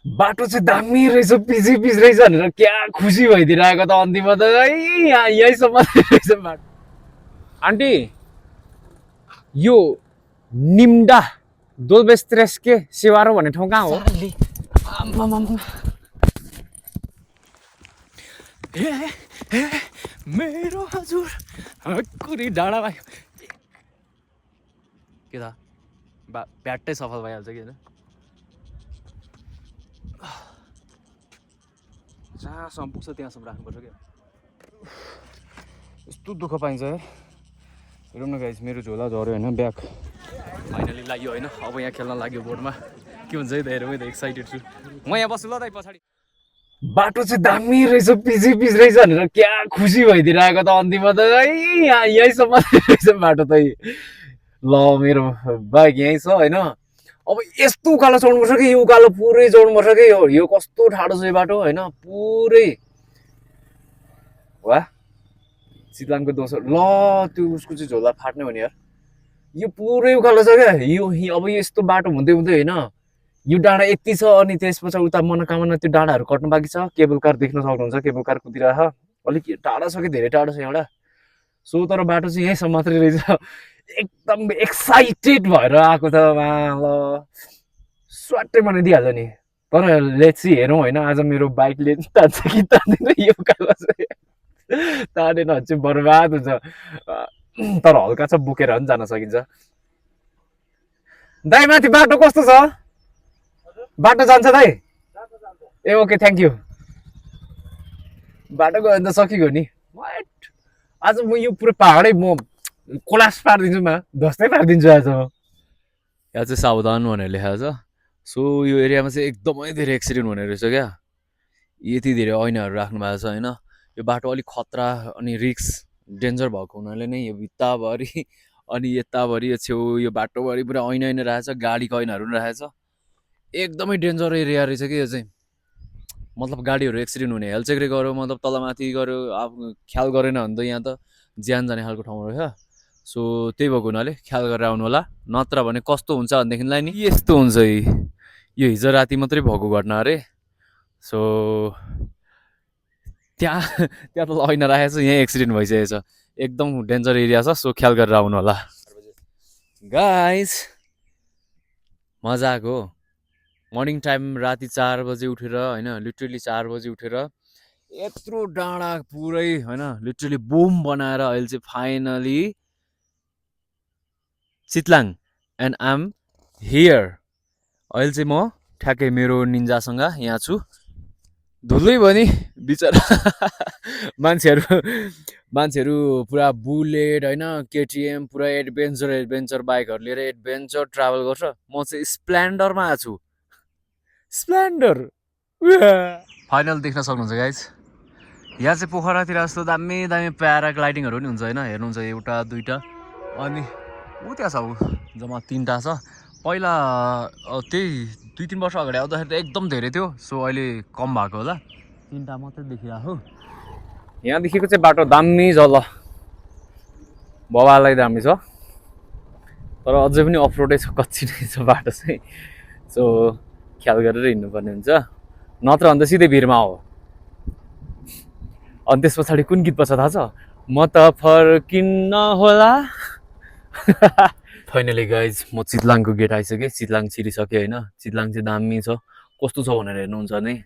बाटो चाहिँ दामी रहेछ पिच पिच रहेछ भनेर क्या खुसी भइदिइरहेको त अन्तिममा त है यहीँसम्म रहेछ बाटो। आन्टी यो निम्डा दोलबेस्त्रेस्के सेवारो भन्ने ठाउँ कहाँ हो? मेरो हजुर कुरी डाँडा भयो के त ब्याटै सफल भइहाल्छ कि होइन? जहाँसम्म पुग्छ त्यहाँसम्म राख्नुपर्छ क्या। यस्तो दुःख पाइन्छ है। हेरौँ न गाइस, मेरो झोला झऱ्यो होइन, ब्याग फाइनली लाग्यो होइन। अब यहाँ खेल्न लाग्यो बोर्डमा, के हुन्छ है त हेरौँ है त, एक्साइटेड छु म। यहाँ बस्छु ल दाइ पछाडि। बाटो चाहिँ दामी रहेछ पिच पिच रहेछ भनेर क्या खुसी भइदिइरहेको त अन्तिममा त है यहीँसम्म रहेछ बाटो त। ल मेरो बाइक यहीँ छ होइन। अब यस्तो उकालो चढ्नुपर्छ कि यो उकालो पुरै चढ्नुपर्छ कि यो कस्तो ठाडो छ यो बाटो होइन, पुरै वाह। चितलाङको दोस्रो ल त्यो उसको चाहिँ झोला फाट्ने भने यार, यो पुरै उकालो छ क्या यो। अब यस्तो बाटो हुँदै हुँदै होइन, यो डाँडा यति छ अनि त्यसपछि उता मनोकामना त्यो डाँडाहरू कट्नु बाँकी छ। केबल कार देख्न सक्नुहुन्छ, केबल कार कुदिरहेछ। अलिक टाढा छ कि धेरै टाढो छ यहाँबाट। सो तर बाटो चाहिँ यहीँसम्म मात्रै रहेछ। एकदम एक्साइटेड भएर आएको त ल स्वाटै बनाइदिइहाल्छ नि। तर लेट्स सी हेरौँ होइन, आज मेरो बाइकले तान्छ कि तान्दैन यो उकालो चाहिँ। तानेन भने चाहिँ बर्बाद हुन्छ। तर हल्का छ बोकेर पनि जान सकिन्छ। दाइ माथि बाटो कस्तो छ? बाटो जान्छ दाइ? ए ओके थ्याङ्क यू। बाटो गयो भने त सकिगयो नि। आज म यो पुरै पहाडै म कोलास पारिदिन्छु मा, ध्वस्तै पारिदिन्छु आज म। यहाँ चाहिँ सावधान भनेर लेखाएको छ। सो यो एरियामा चाहिँ एकदमै धेरै एक्सिडेन्ट हुने रहेछ क्या। यति धेरै ऐनाहरू राख्नु भएको छ होइन। यो बाटो अलिक खतरा अनि रिक्स डेन्जर भएको हुनाले नै यो भित्ताभरि अनि यताभरि यो छेउ यो बाटोभरि पुरा ऐना ऐना राखेको छ, गाडीको ऐनाहरू पनि राखेको छ। एकदमै डेन्जर एरिया रहेछ कि यो चाहिँ। मतलब गाडीहरू एक्सिडेन्ट हुने, हेलचेक्रे गऱ्यो मतलब तलमाथि गऱ्यो, आफ्नो ख्याल गरेन भने त यहाँ त ज्यान जाने खालको ठाउँ रहेछ। सो त्यही भएको हुनाले ख्याल गरेर आउनु होला, नत्र भने कस्तो हुन्छ भनेदेखिलाई नि यस्तो हुन्छ। यो हिजो राति मात्रै भएको घटना अरे। सो त्यहाँ त्यहाँ त ऐना राखेको छ, यहीँ एक्सिडेन्ट भइसकेको छ। एकदम डेन्जर एरिया छ। सो ख्याल गरेर आउनु होला गाइस। मजाको हो मर्निङ टाइम, राति 4 बजे उठेर होइन, लिटरली 4 बजे उठेर यत्रो डाँडा पुरै होइन लिटरली बुम बनाएर अहिले चाहिँ finally Chitlang and I am here. अहिले चाहिँ म ठ्याक्कै मेरो निन्जासँग यहाँ छु। धुलै भयो नि बिचरा। मान्छेहरू पुरा बुलेट होइन, केटिएम पुरा एडभेन्चर बाइकहरू लिएर एडभेन्चर ट्राभल गर्छ। म चाहिँ स्प्लेन्डरमा आएको छु। स्प्लेन्डर फाइनल देख्न सक्नुहुन्छ गाइज। यहाँ चाहिँ पोखरातिर जस्तो दामी दामी प्याराग्लाइडिङहरू पनि हुन्छ होइन। हेर्नुहुन्छ एउटा दुईवटा अनि ऊ त्यहाँ छ, ऊ जम्मा 3टा छ। पहिला त्यही 2-3 वर्ष अगाडि आउँदाखेरि त एकदम धेरै थियो। सो अहिले कम भएको होला, 3टा मात्रै देखिरहेको। यहाँदेखिको चाहिँ बाटो दामी छ ल, बबालाई दामी छ। तर अझै पनि अफरोडै छ, कच्ची नै छ बाटो चाहिँ। सो ख्याल गरेर हिँड्नुपर्ने हुन्छ, नत्र भने त सिधै भिरमा हो। अनि त्यस पछाडि कुन गीत पर्छ थाहा छ? म त फर्किन्न होला। फाइनली गाइज म चितलाङको गेट आइसकेँ। चितलाङ छिरिसकेँ होइन। चितलाङ चाहिँ दामी छ, कस्तो छ भनेर हेर्नुहुन्छ नि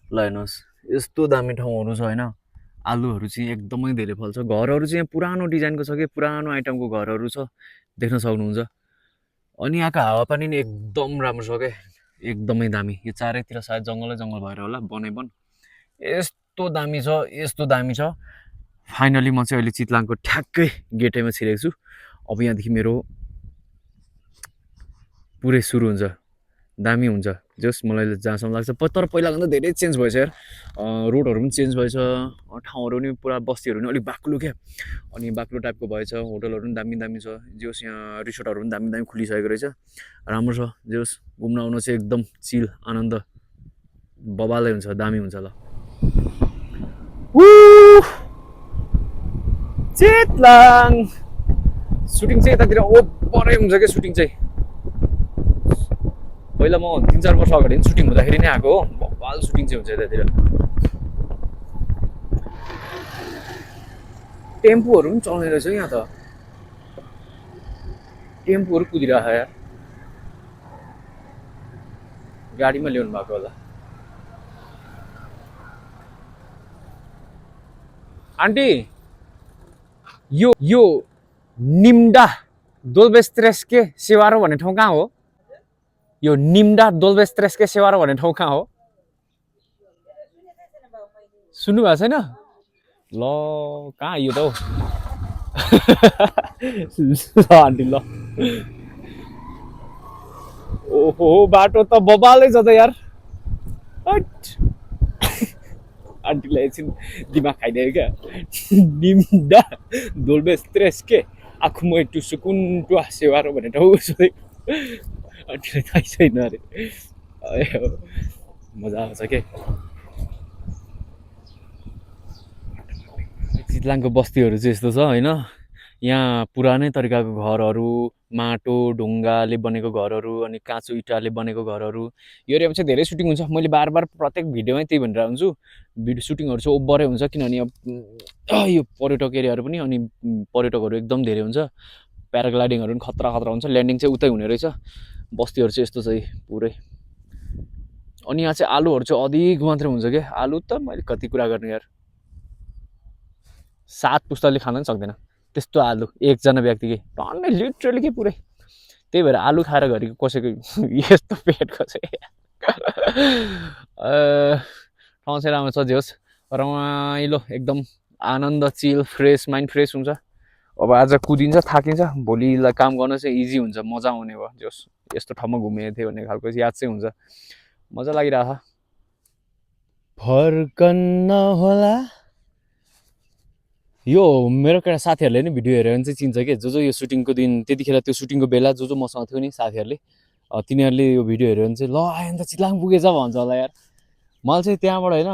ल हेर्नुहोस्। यस्तो दामी ठाउँहरू छ होइन। आलुहरू चाहिँ एकदमै धेरै फल्छ। घरहरू चाहिँ यहाँ पुरानो डिजाइनको छ कि, पुरानो आइटमको घरहरू छ, देख्न सक्नुहुन्छ। अनि यहाँको हावापानी नि एकदम राम्रो छ क्या, एकदमै दामी। यो चारैतिर सायद जङ्गलै जङ्गल भएर होला, बन यस्तो दामी छ, यस्तो दामी छ। फाइनली म चाहिँ अहिले चितलाङको ठ्याक्कै गेटैमा छिरेको छु। अब यहाँदेखि मेरो पुरै सुरु हुन्छ, दामी हुन्छ जस मलाई जहाँसम्म लाग्छ। तर पहिलाभन्दा धेरै चेन्ज भएछ यार। रोडहरू पनि चेन्ज भएछ, ठाउँहरू पनि पुरा, बस्तीहरू पनि अलिक बाक्लो क्या, अनि बाक्लो टाइपको भएछ। होटलहरू पनि दामी दामी छ। जोस् यहाँ रिसोर्टहरू पनि दामी दामी खुलिसकेको रहेछ, राम्रो छ। जोस् घुम्न आउनु चाहिँ एकदम चिल आनन्द बबालै हुन्छ, दामी हुन्छ ल। चितलाङ सुटिङ चाहिँ यतातिर ओभरै हुन्छ क्या। सुटिङ चाहिँ पहिला म 3-4 वर्ष अगाडि सुटिङ हुँदाखेरि नै आएको हो बवाल सुटिङ चाहिँ हुन्छ यतातिर टेम्पोहरू पनि चल्ने रहेछ यहाँ त टेम्पोहरू कुदिरहेको यार गाडीमा ल्याउनु भएको होला आन्टी यो निम्डा दोल्बेस्त्रेस्के सेवारो भन्ने ठाउँ कहाँ हो यो निम्डा दोल्बेस्त्रेस्के सेवारो भन्ने ठाउँ कहाँ हो सुन्नु भएको छैन ल कहाँ यो त हौ ल आन्टी ल ओहो बाटो त बबालै छ त यार आन्टीलाई एकछिन दिमाग खाइदियो क्या निम्डा दोल्बेस्त्रेस्के आखुमै टुसुकुन्टु सेवारो भन्ने ठाउँ सोधेको आन्टीलाई थाहै छैन अरे मजा आउँछ के चितलाङको बस्तीहरू चाहिँ यस्तो छ होइन यहाँ पुरानै तरिकाको घरहरू माटो ढुङ्गाले बनेको घरहरू अनि काँचो इँटाले बनेको घरहरू यो एरियामा चाहिँ धेरै सुटिङ हुन्छ मैले बार बार प्रत्येक भिडियोमै त्यही भनेर हुन्छु भिडियो सुटिङहरू चाहिँ ओभरै हुन्छ किनभने यो पर्यटक एरियाहरू पनि अनि पर्यटकहरू एकदम धेरै हुन्छ प्याराग्लाइडिङहरू पनि खतरा खतरा हुन्छ ल्यान्डिङ चाहिँ उतै हुने रहेछ बस्तीहरू चाहिँ यस्तो छ पुरै अनि यहाँ चाहिँ आलुहरू चाहिँ अधिक मात्रै हुन्छ क्या आलु त मैले कति कुरा गर्ने यार 7 पुस्ताले खान पनि सक्दैन त्यस्तो आलु एकजना व्यक्तिकै टन्नै लिटरली के पुरै त्यही भएर आलु खाएर घरि कसैको यस्तो पेटको चाहिँ ठाउँ चाहिँ राम्रो छ जे होस् रमाइलो एकदम आनन्द चिल फ्रेस माइन्ड फ्रेस हुन्छ अब आज कुदिन्छ थाकिन्छ भोलिलाई काम गर्न चाहिँ इजी हुन्छ मजा आउने भयो जे होस् यस्तो ठाउँमा घुमेको थिएँ भन्ने खालको याद चाहिँ हुन्छ मजा लागिरहेछ फर्कन्न होला यो मेरो केटा साथीहरूले नि भिडियो हेरेर चाहिँ चिन्छ के जो यो सुटिङको दिन त्यतिखेर त्यो सुटिङको बेला जो मसँग थियो नि साथीहरूले तिनीहरूले यो भिडियो हेरेर चाहिँ ल आयो नि त चितलाङ पुगेछ भन्छ होला यार मैले चाहिँ त्यहाँबाट होइन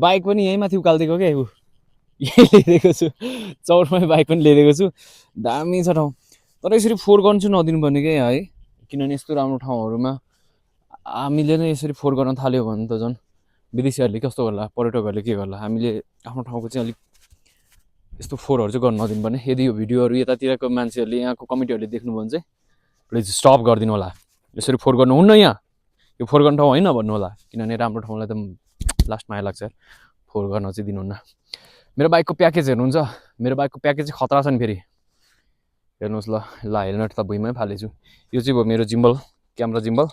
बाइक पनि यहीँ माथि उकालिदिएको क्या यही ल्याइदिएको छु चौरमै बाइक पनि ल्याइदिएको छु दामी छ ठाउँ तर यसरी फोहोर गर्नु चाहिँ नदिनु पर्ने क्या है किनभने यस्तो राम्रो ठाउँहरूमा हामीले नै यसरी फोहोर गर्न थाल्यो भने त झन् विदेशीहरूले कस्तो गर्ला पर्यटकहरूले के गर्ला हामीले आफ्नो ठाउँको चाहिँ अलिक यस्तो फोहोरहरू चाहिँ गर्न नदिनु पर्ने यदि यो भिडियोहरू यतातिरको मान्छेहरूले यहाँको कमिटीहरूले देख्नुभयो भने चाहिँ प्लिज स्टप गरिदिनु होला यसरी फोहोर गर्नुहुन्न यहाँ यो फोहोर गर्ने ठाउँ होइन भन्नु होला किनभने राम्रो ठाउँलाई त लास्टमा आइलाग्छ फोहोर गर्न चाहिँ दिनुहुन्न मेरो बाइकको प्याकेज हेर्नुहुन्छ मेरो बाइकको प्याकेज चाहिँ खतरा छ नि फेरि हेर्नुहोस् ल हेल्मेट त भुइँमै फालेछु यो चाहिँ भयो मेरो जिम्बल क्यामेरा जिम्बल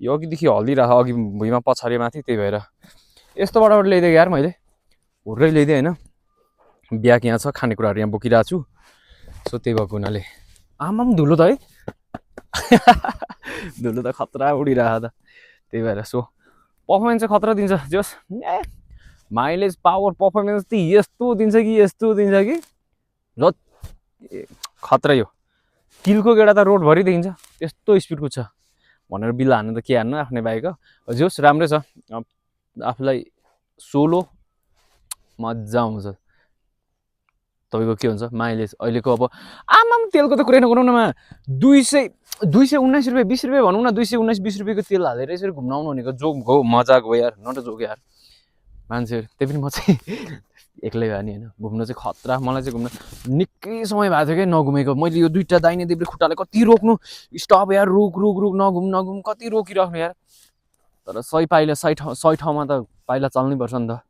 यो अघिदेखि हल्दिरहेको अघि भुइँमा पछाडि माथि त्यही भएर यस्तोबाट ल्याइदिएको यार मैले हुर्रै ल्याइदिएँ होइन ब्याग यहाँ छ खानेकुराहरू यहाँ बोकिरहेको छु सो त्यही भएको हुनाले आमा पनि धुलो त है धुलो त खतरा उडिरहेको त त्यही भएर सो पर्फर्मेन्स चाहिँ खतरा दिन्छ जस माइलेज पावर पर्फर्मेन्स त यस्तो दिन्छ कि ल खतरा यो किलको गेडा त रोडभरि देखिन्छ त्यस्तो स्पिडको छ भनेर बिल हान्नु त के हान्नु आफ्नै बाइक हो जोस् राम्रै छ आफूलाई सोलो मजा आउँछ तपाईँको के हुन्छ माइलेज अहिलेको अब आमाम तेलको त कुरै नगरौँ न 219 रुपियाँ 20 रुपियाँ भनौँ न 219-20 रुपियाँको तेल हालेर यसरी घुम्न आउनु भनेको जोक हो मजाक हो यार नट जोक यार मान्छेहरू त्यही पनि म चाहिँ एक्लै भए नि होइन घुम्न चाहिँ खतरा मलाई चाहिँ घुम्न निकै समय भएको थियो क्या नघुमेको मैले यो दुईवटा दाहिने देब्रे खुट्टाले कति रोक्नु स्टप यार रुक नघुम कति रोकिराख्नु यार तर सही ठाउँमा त पाइला चल्नै पर्छ नि त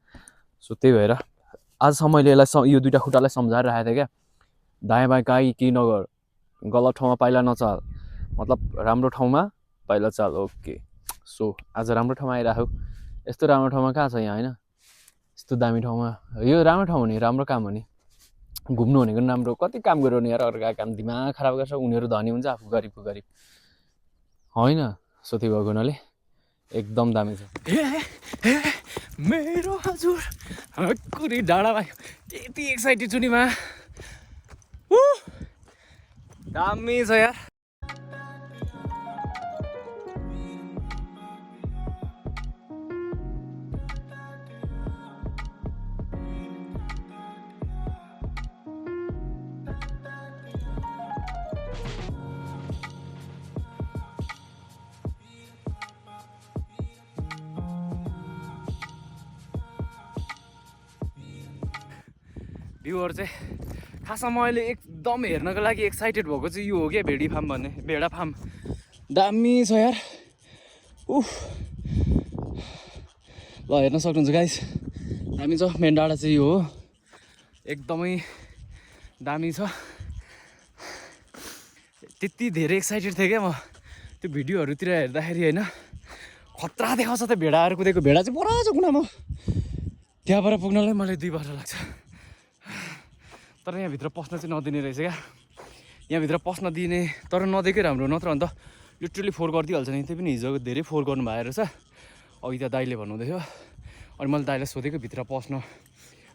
सो त्यही भएर आजसम्म मैले यसलाई यो दुईवटा खुट्टालाई सम्झाएर राखेको थिएँ क्या दायाँ बायाँ काहीँ केही नगर गलत ठाउँमा पाइला नचाल मतलब राम्रो ठाउँमा पाइला चाल ओके सो आज राम्रो ठाउँमा आइराख्यो यस्तो राम्रो ठाउँमा कहाँ छ यहाँ होइन यस्तो दामी ठाउँमा यो राम्रो ठाउँ हो नि राम्रो काम हो नि घुम्नु भनेको पनि राम्रो कति काम गर्यो नि यार अर्को काम दिमाग खराब गर्छ उनीहरू धनी हुन्छ आफू गरिबको गरिब होइन सो त्यही भएको हुनाले एकदम दामी छ मेरो हजुर कुरी डाँडा भयो त्यति एक्साइटेड छु नि मा दामी छ यार भ्यूहरू चाहिँ खासमा मैले एकदम हेर्नको लागि एक्साइटेड भएको चाहिँ यो हो क्या भेडी फार्म भन्ने भेडा फार्म दामी छ यार उफ ल हेर्न सक्नुहुन्छ गाइस दामी छ मेन डाँडा चाहिँ यो हो एकदमै दामी छ त्यति धेरै एक्साइटेड थिएँ क्या म त्यो भिडियोहरूतिर हेर्दाखेरि होइन खतरा देखाउँछ त भेडाहरू कुदेको भेडा चाहिँ पर छ कुनामा त्यहाँबाट पुग्नलाई मलाई 2 वर्ष लाग्छ तर यहाँभित्र पस्न चाहिँ नदिने रहेछ क्या यहाँभित्र पस्न दिने तर नदिएकै राम्रो नत्र अन्त लिटरली फोहोर गरिदिइहाल्छ नि त्यही पनि हिजो धेरै फोहोर गर्नु भएको रहेछ अघि त दाइले भन्नुहुँदै थियो अनि मैले दाइलाई सोधेको भित्र पस्न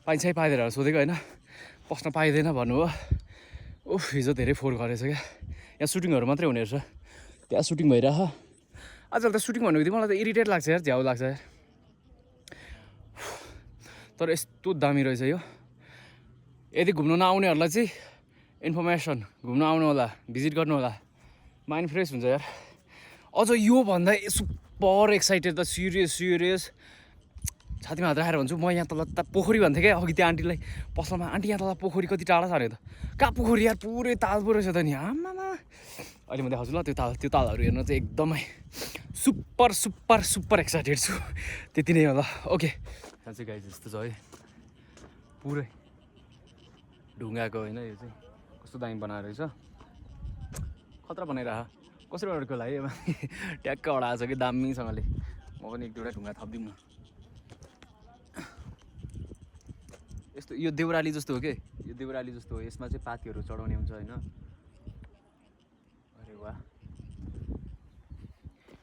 पाइन्छ पाइँदैन सोधेको होइन पस्न पाइँदैन भन्नुभयो उफ हिजो धेरै फोहोर गरेछ क्या यहाँ सुटिङहरू मात्रै हुने रहेछ त्यहाँ सुटिङ भइरह आजकल त सुटिङ भनेको मलाई त इरिटेट लाग्छ यार झ्याउ लाग्छ यार तर यस्तो दामी रहेछ यो यदि घुम्नु नआउनेहरूलाई चाहिँ इन्फर्मेसन घुम्नु आउनु होला भिजिट गर्नु होला माइन्ड फ्रेस हुन्छ यार अझ यो भन्दा सुपर एक्साइटेड त सिरियस छातीमा हात राखेर भन्छु म यहाँ तल पोखरी भन्थेँ क्या अघि त्यो आन्टीलाई पसलमा आन्टी यहाँ तल पोखरी कति टाढा छ अरे त कहाँ पोखरी यार पुरै ताल पो रहेछ त नि आमामा अहिले म देखाउँछु ल त्यो तालहरू हेर्न चाहिँ एकदमै सुपर एक्साइटेड छु त्यति नै होला ओके यहाँ चाहिँ गाई जस्तो छ है पुरै ढुङ्गाको होइन यो चाहिँ कस्तो दामी बनाएर रहेछ खतरा बनाइरह कसरी अरूको लागि ट्याक्क अडाएको छ कि दामीसँगले म पनि 1-2वटा ढुङ्गा थपिदिउँ न यस्तो यो देउराली जस्तो हो कि यो देउराली जस्तो हो यसमा चाहिँ पातीहरू चढाउने हुन्छ होइन अरे वाह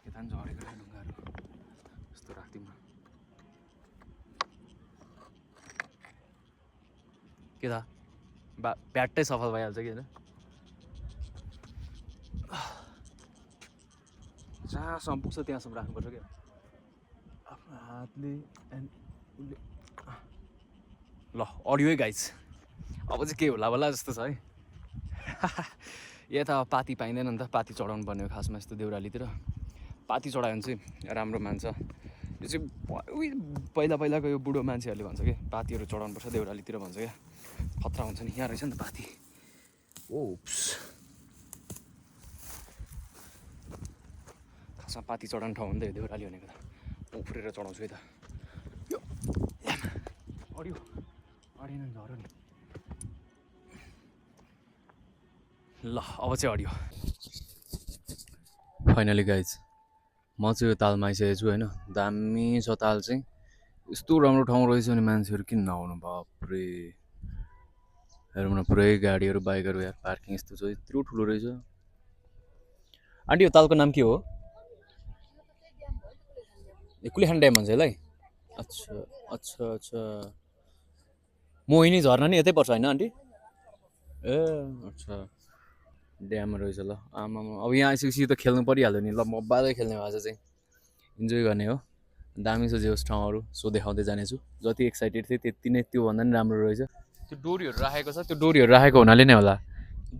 यता पनि झरेको ढुङ्गाहरू यस्तो राखिदिउँ न के त ब्याटै सफल भइहाल्छ कि होइन जहाँसम्म पुग्छ त्यहाँसम्म राख्नुपर्छ क्या आफ्नो हातले उसले ल अडियो गाइज अब चाहिँ के होला जस्तो छ है यहाँ त पाती पाइँदैन नि त पाती चढाउनु पर्ने हो खासमा यस्तो देउरालीतिर पाती चढायो भने चाहिँ राम्रो मान्छ यो चाहिँ पहिलाको यो बुढो मान्छेहरूले भन्छ कि पातीहरू चढाउनुपर्छ देउरालीतिर भन्छ क्या खतरा हुन्छ नि यहाँ रहेछ नि त पाती ओप्स खासमा पाती चढाउने ठाउँ हो नि त यो देउराली भनेको त उफ्रेर चढाउँछु है त यो अडियो अडिएन झऱ्यो नि ल अब चाहिँ अडियो फाइनली गाइज म चाहिँ यो तालमा आइसकेको छु होइन दामी छ ताल चाहिँ यस्तो राम्रो ठाउँ रहेछ भने मान्छेहरू किन नआउनु बाफ्रे हेरौँ न पुरै गाडीहरू बाइकहरू यार पार्किङ यस्तो छ यत्रो ठुलो रहेछ आन्टी यो तालको नाम के हो कुलेखान ड्याम भन्छ यसलाई अच्छा मोहिनी झर्ना नि यतै पर्छ होइन आन्टी ए अच्छा ड्याम रहेछ ल आमामा अब यहाँ आइसकेपछि त खेल्नु परिहाल्यो नि ल मजाले खेल्ने भएको चाहिँ इन्जोय गर्ने हो दामी छ जे होस् ठाउँहरू सो देखाउँदै जानेछु जति एक्साइटेड थिएँ त्यति नै त्योभन्दा नि राम्रो रहेछ त्यो डोरीहरू राखेको छ त्यो डोरीहरू राखेको हुनाले नै होला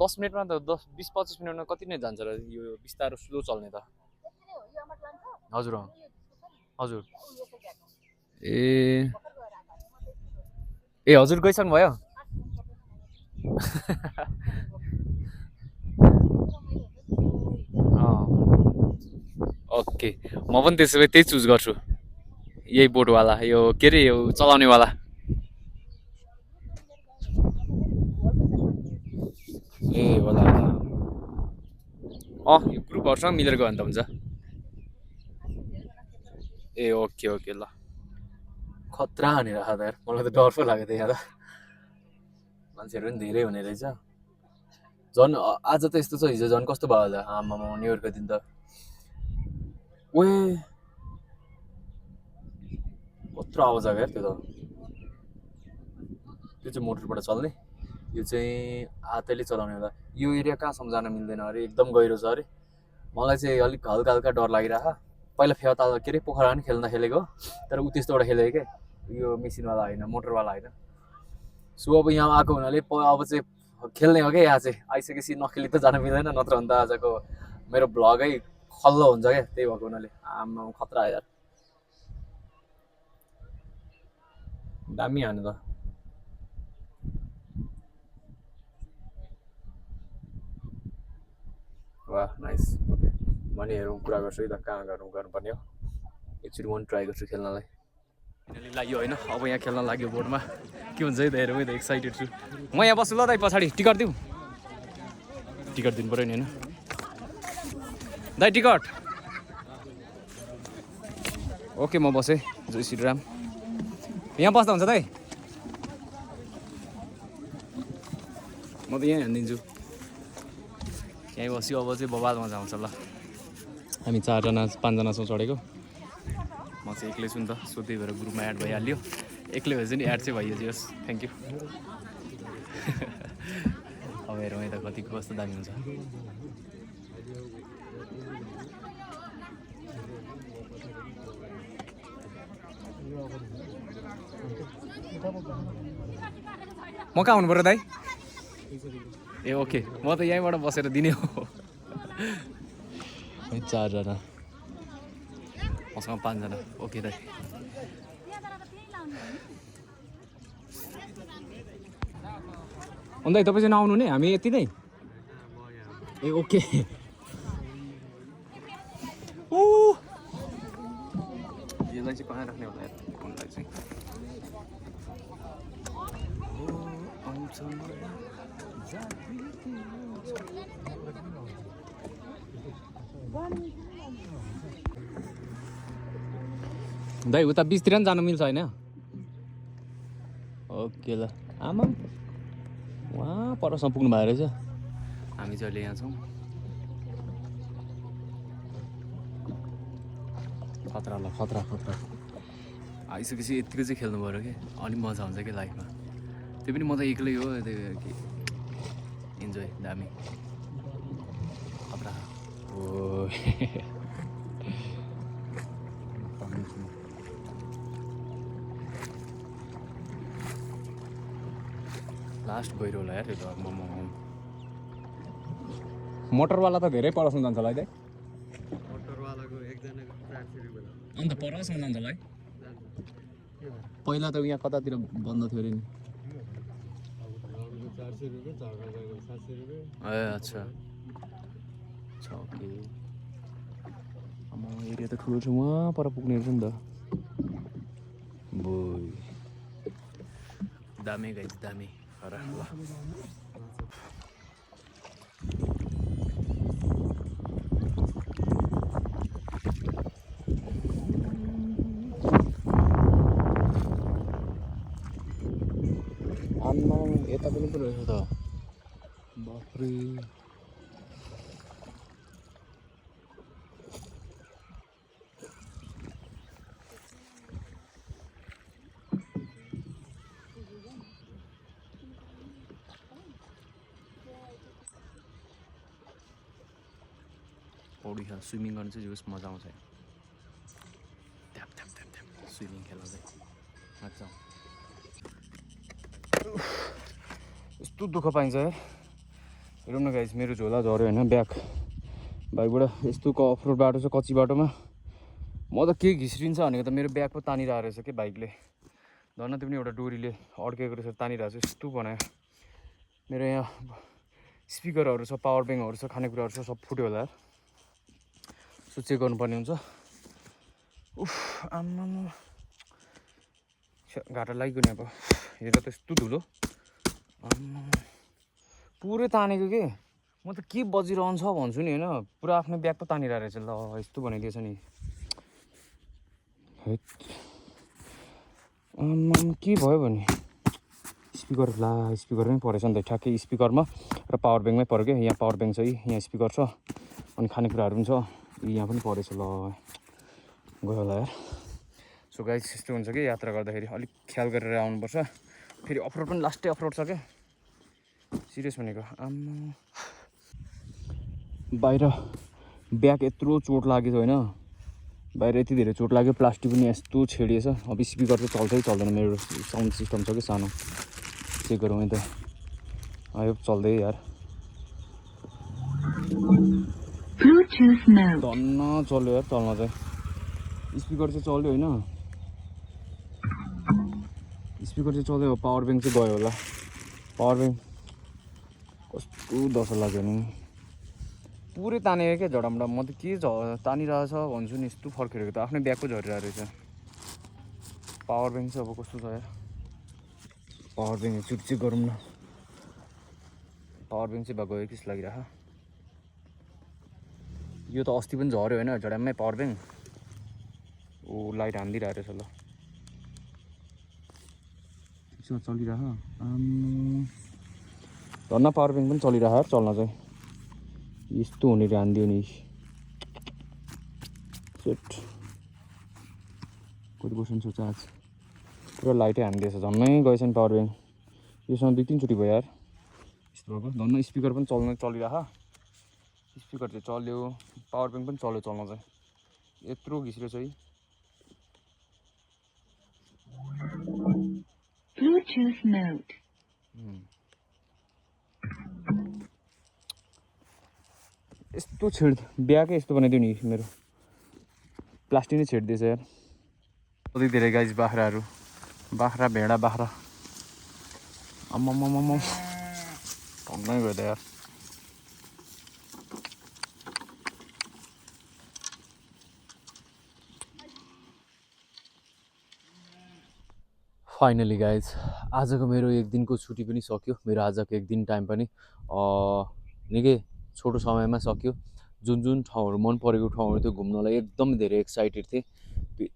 10 मिनटमा त 20-25 मिनटमा कति नै जान्छ र यो बिस्तारो स्लो चल्ने त हजुर हजुर ए हजुर गइसक्नु भयो ओके म पनि त्यसो भए त्यही चुज गर्छु यही बोटवाला यो के अरे यो चलाउनेवाला ए होला यो ग्रुपहरूसँग मिलेर गयो भने त हुन्छ ए ओके ल खतरा हानेर खाँदा यार मलाई त डर पो लाग्यो त यहाँ त मान्छेहरू पनि धेरै हुने रहेछ झन् आज त यस्तो छ हिजो झन् कस्तो भयो होला आमामा न्यु इयरको दिन त ओए कत्रो आवाज आयो यार त्यो चाहिँ मोटरबाट चल्ने यो चाहिँ हातैले चलाउने होला यो एरिया कहाँसम्म जान मिल्दैन अरे एकदम गहिरो छ अरे मलाई चाहिँ अलिक हल्का डर लागिरह पहिला फेवा के अरे पोखरा पनि खेलेको तर उ त्यस्तोबाट खेलेको क्या यो मेसिनवाला होइन मोटरवाला होइन सो अब यहाँ आएको हुनाले अब चाहिँ खेल्ने हो क्या यहाँ चाहिँ आइसकेपछि नखेली त जान मिल्दैन नत्र अन्त आजको मेरो भ्लगै खल्लो हुन्छ क्या त्यही भएको हुनाले आमा खतरा यार दामी हानु त ट्राई गर्छु त कहाँ गर्नुपर्ने हो एकचोटि म ट्राई गर्छु खेल्नलाई फाइनली लाग्यो होइन अब यहाँ खेल्न लाग्यो बोर्डमा के हुन्छ है त हेरौँ है त एक्साइटेड छु म यहाँ बस्छु ल दाइ पछाडि टिकट दिउँ टिकट दिनु पऱ्यो नि होइन दाइ टिकट ओके म बसेँ जय श्रीराम यहाँ बस्दा हुन्छ दाइ म त यहीँ हानिदिन्छु यहीँ बस्यो अब चाहिँ बबाल मजा आउँछ ल हामी 4जना 5जना छौँ चढेको म चाहिँ एक्लै छु नि त सो त्यही भएर ग्रुपमा एड भइहाल्यो एक्लै भए चाहिँ नि एड चाहिँ भइहाल्योस् थ्याङ्क यू अब हेरौँ है त कति कस्तो दामी हुन्छ म कहाँ हुनु पऱ्यो दाइ ए ओके म त यहीँबाट बसेर दिने हो 4जना मसँग 5जना ओके दाइ अन्त तपाईँ चाहिँ नआउनु नि हामी यति नै ए ओके यसलाई चाहिँ कहाँ राख्ने होला फोनलाई चाहिँ दाइ उता बिचतिर पनि जानु मिल्छ होइन ओके ल आमा वहाँ परसम्म पुग्नु भएको रहेछ हामी चाहिँ अहिले यहाँ छौँ खतरा ल खतरा खतरा आइसकेपछि यतिको चाहिँ खेल्नु पऱ्यो कि अलिक मजा आउँछ कि लाइफमा त्यो पनि म त एक्लै हो त्यो कि इन्जोय दामी खतरा हो लास्ट गइरह होला यार त्यो त मोटरवाला त धेरै परसम्म जान्छ होला है मोटरवालाको एकजनाको 400 रुपैयाँ अन्त परसम्म जान्छ होला है पहिला त यहाँ कतातिर बन्द थियो अरे नि 400 रुपैयाँ झगडाको 700 रुपैयाँ ए अच्छा ओके एरिया त ठुलो छ वहाँ पर पुग्ने रहेछ नि त बोय दामी गाइस दामी ल आम्मा यता पनि पो रहेछ त बाफ्रे पौडी खेल स्विमिङ गर्नु चाहिँ जोस् मजा आउँछ tap tap tap tap swimming खेल्नु चाहिँ मजा आउँछ यस्तो दुःख पाइन्छ है हेरौँ न गाइस मेरो झोला झऱ्यो होइन ब्यागबाट यस्तो अफरोड बाटो छ कच्ची बाटोमा म त के घिस्रिन्छ भनेको त मेरो ब्याग पो तानिरहेको रहेछ कि बाइकले धन्न त्यो पनि एउटा डोरीले अड्केको रहेछ तानिरहेको छ यस्तो बनायो मेरो यहाँ स्पिकरहरू छ पावर ब्याङ्कहरू छ खानेकुराहरू छ सब फुट्यो होला सो चेक गर्नुपर्ने हुन्छ उफ आम्मा घाटा लाग्यो नि अब हेर त यस्तो धुलो आम्मा पुरै तानेको के म त के बजिरहन्छ भन्छु नि होइन पुरा आफ्नो ब्याग पो तानिरहेको रहेछ ल यस्तो बनाइदिएछ नि आम्मा के भयो भने स्पिकरमै परेछ नि त ठ्याक्कै स्पिकरमा र पावर ब्याङ्कमै पऱ्यो क्या यहाँ पावर ब्याङ्क छ यहाँ स्पिकर छ अनि खानेकुराहरू पनि छ यहाँ पनि परेछ ल गयो होला यार सो गाइस यस्तो हुन्छ कि यात्रा गर्दाखेरि अलिक ख्याल गरेर आउनुपर्छ फेरि अफरोड पनि लास्टै अफरोड छ क्या सिरियस भनेको आम्मा बाहिर ब्याग यत्रो चोट लागेको होइन बाहिर यति धेरै चोट लाग्यो प्लास्टिक पनि यस्तो छेडिएछ अब स्पिकर चाहिँ चल्छै चल्दैन मेरो साउन्ड सिस्टम छ कि सानो चेक गरौँ है त आयो चल्दै यार धन्न चल्यो यार चल्न चाहिँ स्पिकर चाहिँ चल्यो होइन स्पिकर चाहिँ चल्यो पावर ब्याङ्क चाहिँ गयो होला पावर ब्याङ्क कस्तो दशा लाग्यो नि पुरै तानेको क्या झडामडा म त के तानिरहेछ भन्छु नि यस्तो फर्केको त आफ्नै ब्यागको झरिरहेको रहेछ पावर ब्याङ्क चाहिँ अब कस्तो छ यार पावर ब्याङ्क चेक गरौँ न पावर ब्याङ्क चाहिँ भएको कि जस्तो लागिरहेको यो त अस्ति पनि झऱ्यो होइन झडाममै पावर ब्याङ्क ऊ लाइट हानिदिइरहेको रहेछ ल चलिरह धन्न पावर ब्याङ्क पनि चलिरह चल्न चाहिँ यस्तो हुने हानिदियो नि सेट कति पर्सेन्ट छ चार्ज पुरा लाइटै हानिदिएछ झन्नै गएछ नि पावर ब्याङ्क योसँग 2-3 चोटि भयो यार यस्तो भएको धन्न स्पिकर पनि चलिरह स्पिकर चाहिँ चल्यो पावर ब्याङ्क पनि चल्यो चल्न चाहिँ यत्रो घिस्रो छ है Bluetooth mode. यस्तो छेड ब्यागै यस्तो बनाइदियो नि मेरो प्लास्टिक नै छेडिदिएछ यार कति धेरै गाइज बाख्राहरू बाख्रा भेडा बाख्रा आम्मामामाम भङ्गै गयो त यार फाइनली गाइज आजको मेरो एक दिनको छुट्टी पनि सक्यो मेरो आजको एक दिन टाइम पनि निकै छोटो समयमा सक्यो जुन जुन ठाउँहरू मन परेको ठाउँहरू थियो घुम्नलाई एकदम धेरै एक्साइटेड थिएँ त्यो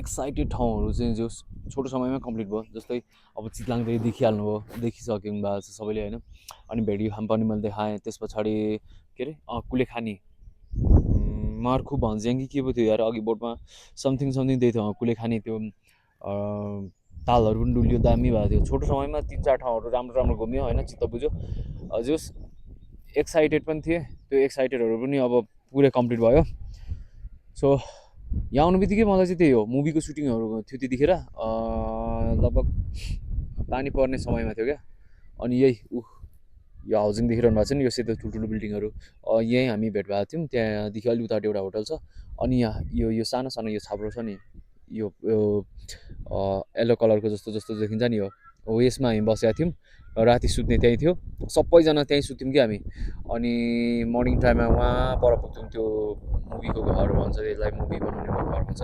एक्साइटेड ठाउँहरू चाहिँ जो छोटो समयमा कम्प्लिट भयो जस्तै अब चितलाङ चाहिँ देखिहाल्नु भयो देखिसक्नु भएको छ सबैले होइन अनि भेडी फार्म पनि मैले देखाएँ त्यस पछाडि के अरे कुलेखानी मार्खु भन्ज्याङ कि के पो थियो यार अघि बोर्डमा समथिङ दिएको थियो कुलेखानी त्यो तालहरू पनि डुल्यो दामी भएको थियो छोटो समयमा 3-4 ठाउँहरू राम्रो घुम्यो होइन चित्त बुझ्यो जस एक्साइटेड पनि थिएँ त्यो एक्साइटेडहरू पनि अब पुरै कम्प्लिट भयो सो यहाँ आउनु बित्तिकै मलाई चाहिँ त्यही हो मुभीको सुटिङहरू थियो त्यतिखेर लगभग पानी पर्ने समयमा थियो क्या अनि यही यो हाउसिङ देखिरहनु भएको छ नि यो सेतो ठुल्ठुलो बिल्डिङहरू यहीँ हामी भेट भएको थियौँ त्यहाँदेखि अलिक उतापट्टि एउटा होटल छ अनि यहाँ यो सानो सानो यो छाप्रो छ नि यो येल्लो कलरको जस्तो देखिन्छ नि हो यसमा हामी बसेका थियौँ राति सुत्ने त्यहीँ थियो सबैजना त्यहीँ सुत्यौँ कि हामी अनि मर्निङ टाइममा वहाँ पर पुग्थ्यौँ त्यो मुभीको घर भन्छ त्यसलाई मुभी बनाउने घर भन्छ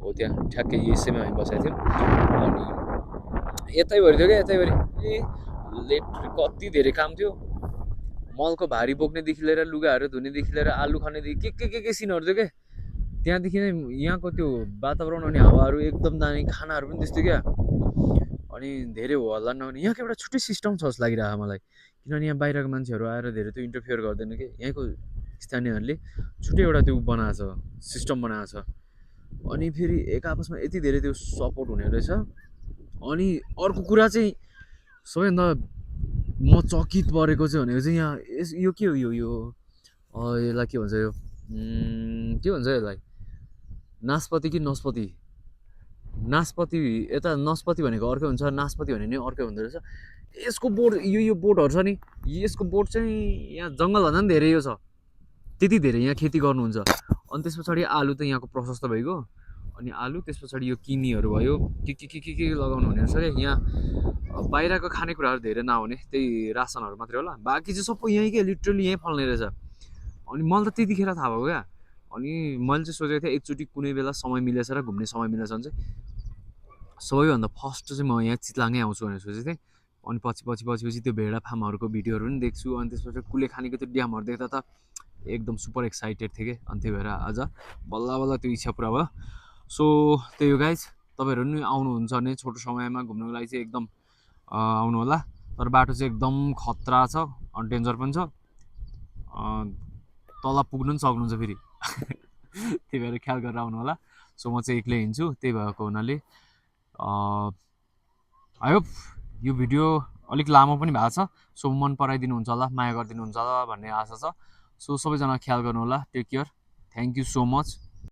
हो त्यहाँ ठ्याक्कै यसैमा हामी बसेका थियौँ अनि यतैभरि थियो क्या यतैभरि लेट कति धेरै काम थियो मलको भारी बोक्नेदेखि लिएर लुगाहरू धुनेदेखि लिएर आलु खानेदेखि के सिनहरू थियो क्या त्यहाँदेखि नै यहाँको त्यो वातावरण अनि हावाहरू एकदम दामी खानाहरू पनि त्यस्तै क्या अनि धेरै हो हल्ला नहुने यहाँको एउटा छुट्टै सिस्टम छ जस्तो लागिरहेको मलाई किनभने यहाँ बाहिरको मान्छेहरू आएर धेरै त्यो इन्टरफियर गर्दैन कि यहाँको स्थानीयहरूले छुट्टै एउटा त्यो बनाएको छ सिस्टम बनाएको छ अनि फेरि एक आपसमा यति धेरै त्यो सपोर्ट हुने रहेछ अनि अर्को कुरा चाहिँ सबैभन्दा म चकित परेको चाहिँ भनेको चाहिँ यहाँ यो के हो यो यसलाई के भन्छ यो के भन्छ यसलाई नासपति कि नस्पति नासपति यता नस्पति भनेको अर्कै हुन्छ नासपति भने नि अर्कै हुँदो रहेछ यसको बोट यो बोटहरू छ नि यसको बोट चाहिँ यहाँ जङ्गलभन्दा पनि धेरै यो छ त्यति धेरै यहाँ खेती गर्नुहुन्छ अनि त्यस पछाडि आलु त यहाँको प्रशस्त भइगयो अनि आलु त्यस पछाडि यो किनीहरू भयो के लगाउनु हुने रहेछ क्या यहाँ बाहिरको खानेकुराहरू धेरै नहुने त्यही रासनहरू मात्रै होला बाँकी चाहिँ सबै यहीँकै लिटरली यहीँ फल्ने रहेछ अनि मलाई त त्यतिखेर थाहा भयो क्या अनि मैले चाहिँ सोचेको थिएँ एकचोटि कुनै बेला समय मिलेछ र घुम्ने समय मिलेछ भने चाहिँ सबैभन्दा फर्स्ट चाहिँ म यहाँ चितलाङै आउँछु भनेर सोचेको थिएँ अनि पछि त्यो भेडा फार्महरूको भिडियोहरू पनि देख्छु अनि त्यसपछि कुलेखानीको त्यो ड्यामहरू देख्दा त एकदम सुपर एक्साइटेड थिएँ कि अनि त्यही भएर आज बल्ल त्यो इच्छा पुरा भयो सो त्यही हो गाइज तपाईँहरू पनि आउनुहुन्छ भने छोटो समयमा घुम्नुको लागि चाहिँ एकदम आउनु होला तर बाटो चाहिँ एकदम खतरा छ अनि डेन्जर पनि छ तल पुग्नु पनि सक्नुहुन्छ फेरि त्यही भएर ख्याल गरेर आउनु होला सो म चाहिँ एक्लै हिँड्छु त्यही भएको हुनाले आई होप यो भिडियो अलिक लामो पनि भएको छ सो मन पराइदिनुहुन्छ होला माया गरिदिनुहुन्छ होला भन्ने आशा छ सो सबैजना ख्याल गर्नु होला take care thank you so much